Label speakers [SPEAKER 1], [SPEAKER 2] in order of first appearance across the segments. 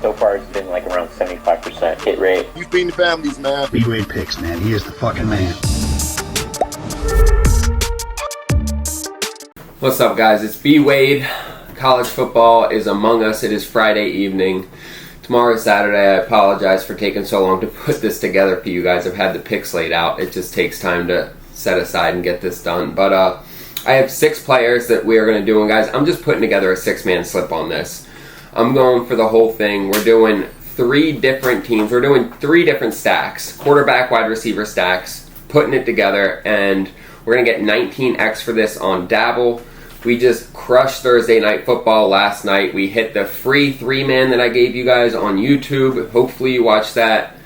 [SPEAKER 1] So far, it's been like around 75% hit rate.
[SPEAKER 2] You feeding the families, man.
[SPEAKER 3] PrizePicks, man. He is the fucking man.
[SPEAKER 4] What's up, guys? It's B Wade. College football is among us. It is Friday evening. Tomorrow is Saturday. I apologize for taking so long to put this together for you guys. I've had the picks laid out. It just takes time to set aside and get this done. But I have 6 players that we are going to do. And guys, I'm just putting together a 6-man slip on this. I'm going for the whole thing. We're doing 3 different teams. We're doing 3 different stacks. Quarterback, wide receiver stacks. Putting it together. And we're going to get 19x for this on Dabble. We just crushed Thursday Night Football last night. We hit the free 3-man that I gave you guys on YouTube. Hopefully you watched that.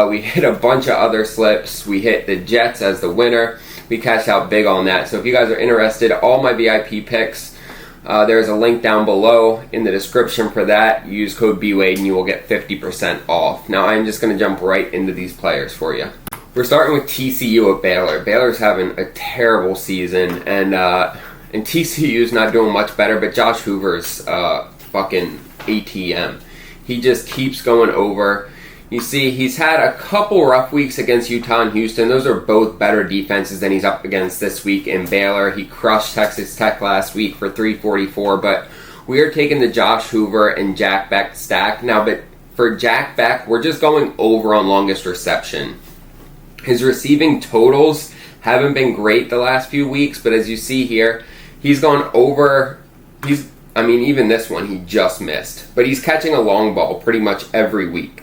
[SPEAKER 4] We hit a bunch of other slips. We hit the Jets as the winner. We cashed out big on that. So if you guys are interested, all my VIP picks, there's a link down below in the description for that. Use code BWADE and you will get 50% off. Now I'm just going to jump right into these players for you. We're starting with TCU at Baylor. Baylor's having a terrible season, and TCU's not doing much better, but Josh Hoover's fucking ATM. He just keeps going over. You see, he's had a couple rough weeks against Utah and Houston. Those are both better defenses than he's up against this week in Baylor. He crushed Texas Tech last week for 344, but we are taking the Josh Hoover and Jack Beck stack. Now, but for Jack Beck, we're just going over on longest reception. His receiving totals haven't been great the last few weeks, but as you see here, he's gone over. Even this one he just missed, but he's catching a long ball pretty much every week.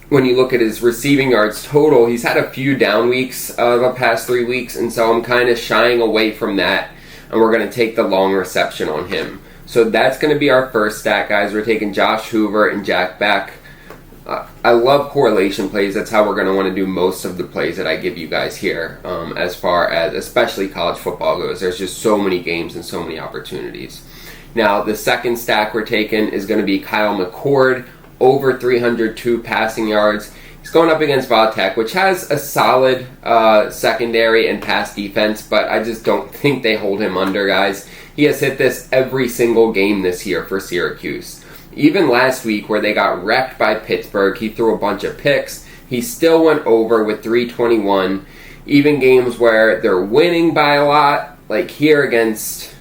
[SPEAKER 4] When you look at his receiving yards total, he's had a few down weeks the past 3 weeks, and so I'm kind of shying away from that, and we're going to take the long reception on him. So that's going to be our first stack, guys. We're taking Josh Hoover and Jack Beck. I love correlation plays. That's how we're going to want to do most of the plays that I give you guys here, as far as especially college football goes. There's just so many games and so many opportunities. Now, the second stack we're taking is going to be Kyle McCord, over 302 passing yards. He's going up against Tech, which has a solid secondary and pass defense, but I just don't think they hold him under, guys. He has hit this every single game this year for Syracuse. Even last week where they got wrecked by Pittsburgh, he threw a bunch of picks. He still went over with 321. Even games where they're winning by a lot, like here against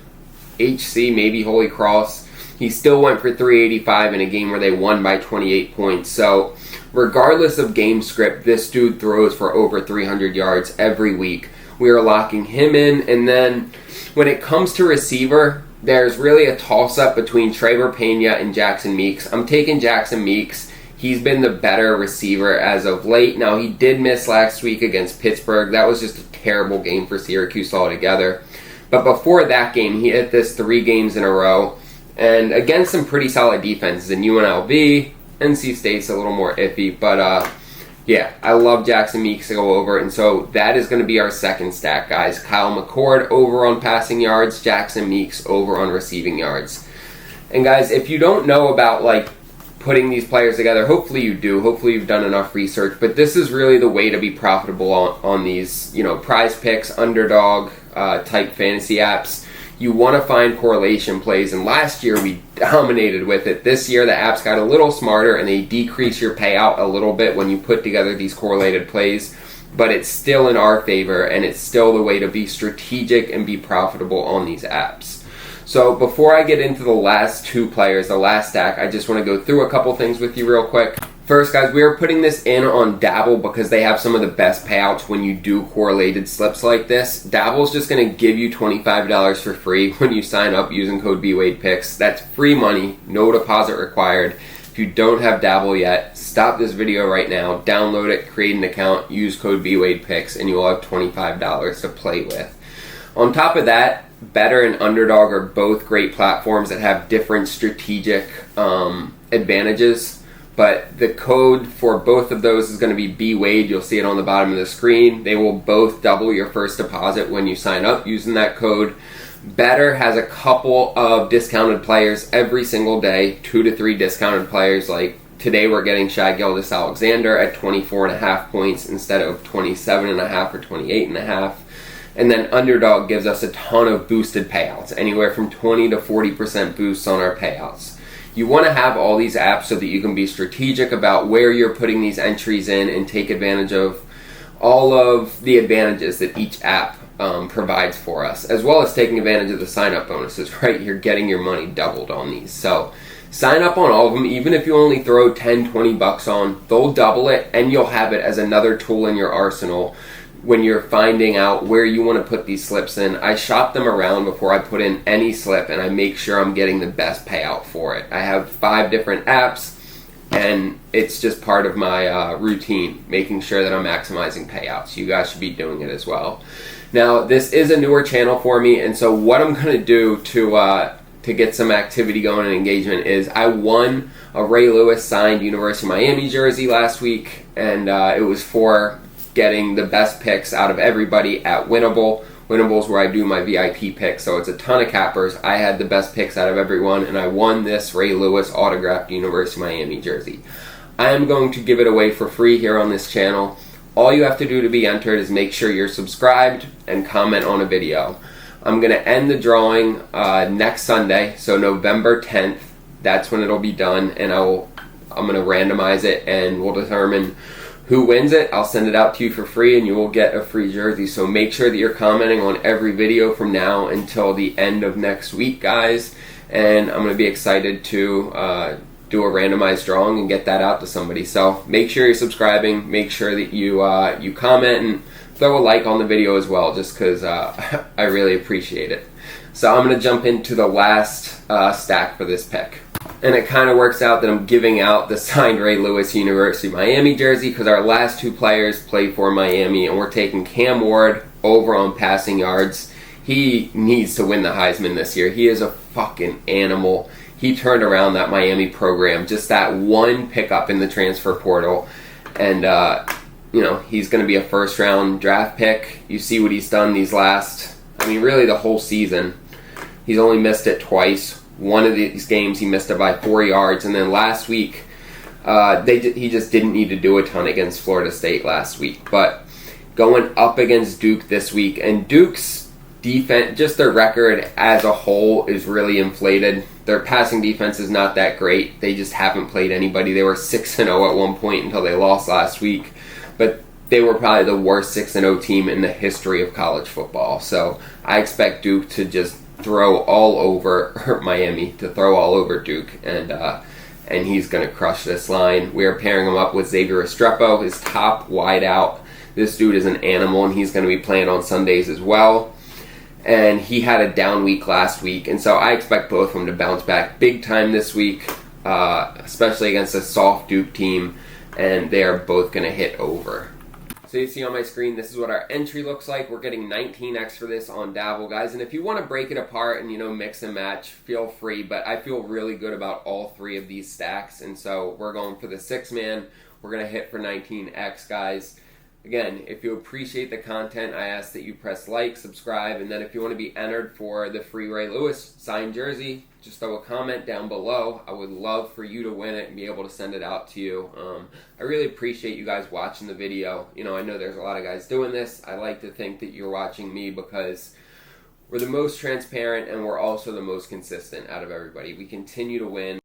[SPEAKER 4] HC, maybe Holy Cross, he still went for 385 in a game where they won by 28 points. So regardless of game script, this dude throws for over 300 yards every week. We are locking him in. And then when it comes to receiver, there's really a toss-up between Trevor Pena and Jackson Meeks. I'm taking Jackson Meeks. He's been the better receiver as of late. Now, he did miss last week against Pittsburgh. That was just a terrible game for Syracuse altogether. But before that game, he hit this 3 games in a row. And against some pretty solid defenses in UNLV. NC State's a little more iffy. But, yeah, I love Jackson Meeks to go over, and so that is going to be our second stack, guys. Kyle McCord over on passing yards, Jackson Meeks over on receiving yards. And guys, if you don't know about putting these players together, hopefully you do. Hopefully you've done enough research, but this is really the way to be profitable on these, PrizePicks, Underdog type fantasy apps. You want to find correlation plays, and last year we dominated with it. This year the apps got a little smarter and they decrease your payout a little bit when you put together these correlated plays, but it's still in our favor and it's still the way to be strategic and be profitable on these apps. So before I get into the last 2 players, the last stack, I just want to go through a couple things with you real quick. First, guys, we are putting this in on Dabble because they have some of the best payouts when you do correlated slips like this. Dabble's just going to give you $25 for free when you sign up using code BWADEPicks. That's free money, no deposit required. If you don't have Dabble yet, stop this video right now, download it, create an account, use code BWADEPicks, and you will have $25 to play with. On top of that, Better and Underdog are both great platforms that have different strategic advantages. But the code for both of those is going to be BWADE. You'll see it on the bottom of the screen. They will both double your first deposit when you sign up using that code. Better has a couple of discounted players every single day, 2 to 3 discounted players. Like today we're getting Shai Gilgeous-Alexander at 24.5 points instead of 27.5 or 28.5. And then Underdog gives us a ton of boosted payouts, anywhere from 20 to 40% boosts on our payouts. You want to have all these apps so that you can be strategic about where you're putting these entries in and take advantage of all of the advantages that each app provides for us, as well as taking advantage of the sign-up bonuses, right? You're getting your money doubled on these. So sign up on all of them. Even if you only throw 10, 20 bucks on, they'll double it, and you'll have it as another tool in your arsenal when you're finding out where you want to put these slips in. I shop them around before I put in any slip, and I make sure I'm getting the best payout for it. I have 5 different apps, and it's just part of my routine, making sure that I'm maximizing payouts. You guys should be doing it as well. Now, this is a newer channel for me, and so what I'm going to do to get some activity going and engagement is I won a Ray Lewis signed University of Miami jersey last week, and it was for getting the best picks out of everybody at Winnable. Winnable's where I do my VIP picks, so it's a ton of cappers. I had the best picks out of everyone, and I won this Ray Lewis autographed University of Miami jersey. I am going to give it away for free here on this channel. All you have to do to be entered is make sure you're subscribed and comment on a video. I'm going to end the drawing next Sunday, so November 10th. That's when it'll be done, and I'm going to randomize it, and we'll determine who wins it. I'll send it out to you for free, and you will get a free jersey. So make sure that you're commenting on every video from now until the end of next week, guys. And I'm going to be excited to do a randomized drawing and get that out to somebody. So make sure you're subscribing. Make sure that you comment and throw a like on the video as well, just because I really appreciate it. So I'm going to jump into the last stack for this pick. And it kind of works out that I'm giving out the signed Ray Lewis University of Miami jersey because our last 2 players play for Miami, and we're taking Cam Ward over on passing yards. He needs to win the Heisman this year. He is a fucking animal. He turned around that Miami program, just that one pickup in the transfer portal. And, he's going to be a first-round draft pick. You see what he's done really the whole season. He's only missed it twice. One of these games he missed it by 4 yards, and then last week he just didn't need to do a ton against Florida State last week. But going up against Duke this week, and Duke's defense, just their record as a whole is really inflated. Their passing defense is not that great. They just haven't played anybody. They were 6-0 at one point until they lost last week, but they were probably the worst 6-0 team in the history of college football. So I expect Duke to just throw all over Miami, to throw all over Duke, and he's going to crush this line. We are pairing him up with Xavier Restrepo, his top wideout. This dude is an animal, and he's going to be playing on Sundays as well. And he had a down week last week, and so I expect both of them to bounce back big time this week, especially against a soft Duke team, and they are both going to hit over. So you see on my screen, this is what our entry looks like. We're getting 19x for this on Dabble, guys. And if you want to break it apart and, mix and match, feel free. But I feel really good about all 3 of these stacks. And so we're going for the 6-man. We're going to hit for 19x, guys. Again, if you appreciate the content, I ask that you press like, subscribe, and then if you want to be entered for the free Ray Lewis signed jersey, just throw a comment down below. I would love for you to win it and be able to send it out to you. I really appreciate you guys watching the video. I know there's a lot of guys doing this. I like to think that you're watching me because we're the most transparent and we're also the most consistent out of everybody. We continue to win.